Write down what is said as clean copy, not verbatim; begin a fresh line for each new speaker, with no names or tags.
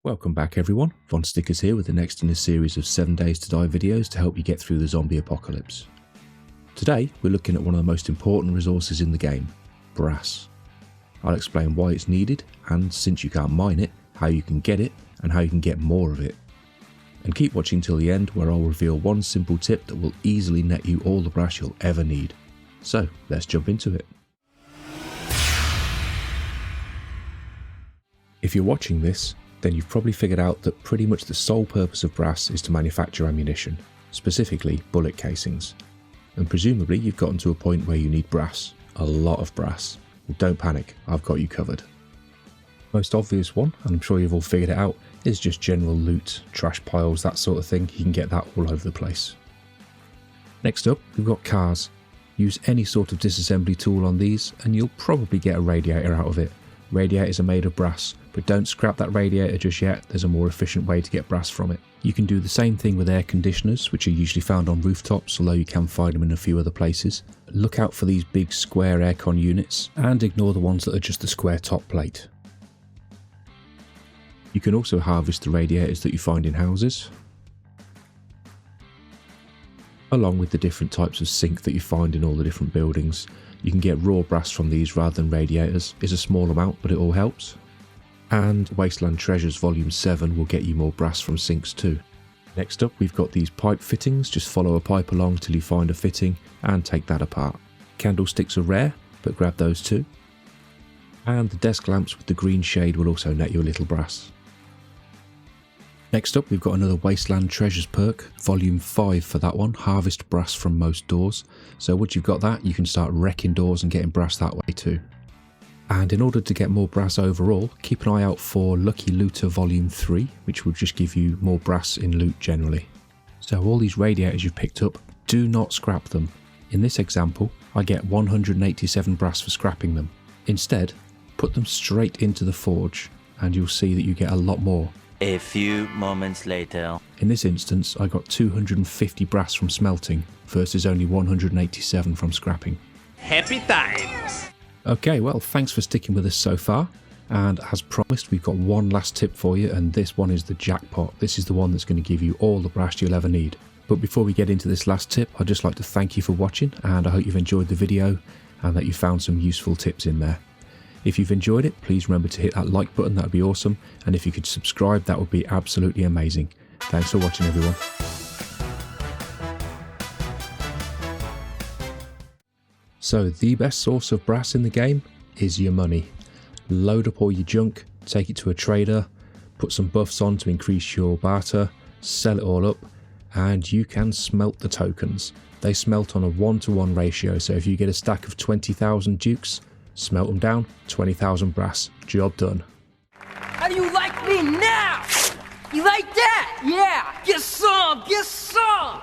Welcome back everyone, vonstickers here with the next in a series of 7 Days to Die videos to help you get through the zombie apocalypse. Today we're looking at one of the most important resources in the game, brass. I'll explain why it's needed and, since you can't mine it, how you can get it and how you can get more of it. And keep watching till the end where I'll reveal one simple tip that will easily net you all the brass you'll ever need. So let's jump into it. If you're watching this, then you've probably figured out that pretty much the sole purpose of brass is to manufacture ammunition, specifically bullet casings. And presumably you've gotten to a point where you need brass, a lot of brass. Well, don't panic, I've got you covered. Most obvious one, and I'm sure you've all figured it out, is just general loot, trash piles, that sort of thing. You can get that all over the place. Next up, we've got cars. Use any sort of disassembly tool on these and you'll probably get a radiator out of it. Radiators are made of brass, but don't scrap that radiator just yet, there's a more efficient way to get brass from it. You can do the same thing with air conditioners, which are usually found on rooftops, although you can find them in a few other places. Look out for these big square aircon units, and ignore the ones that are just a square top plate. You can also harvest the radiators that you find in houses, along with the different types of sink that you find in all the different buildings. You can get raw brass from these rather than radiators. It's a small amount, but it all helps. And Wasteland Treasures Volume 7 will get you more brass from sinks too. Next up, we've got these pipe fittings. Just follow a pipe along till you find a fitting and take that apart. Candlesticks are rare, but grab those too. And the desk lamps with the green shade will also net you a little brass. Next up, we've got another Wasteland Treasures perk, Volume 5 for that one, harvest brass from most doors. So once you've got that, you can start wrecking doors and getting brass that way too. And in order to get more brass overall, keep an eye out for Lucky Looter Volume 3, which will just give you more brass in loot generally. So all these radiators you've picked up, do not scrap them. In this example, I get 187 brass for scrapping them. Instead, put them straight into the forge and you'll see that you get a lot more.
A few moments later.
In this instance, I got 250 brass from smelting versus only 187 from scrapping.
Happy times!
Okay, well, thanks for sticking with us so far. And as promised, we've got one last tip for you, and this one is the jackpot. This is the one that's going to give you all the brass you'll ever need. But before we get into this last tip, I'd just like to thank you for watching, and I hope you've enjoyed the video and that you found some useful tips in there. If you've enjoyed it, please remember to hit that like button, that would be awesome. And if you could subscribe, that would be absolutely amazing. Thanks for watching, everyone. So the best source of brass in the game is your money. Load up all your junk, take it to a trader, put some buffs on to increase your barter, sell it all up, and you can smelt the tokens. They smelt on a 1-to-1 ratio, so if you get a stack of 20,000 dukes, smelt them down, 20,000 brass, job done.
How do you like me now? You like that? Yeah, get some, get some!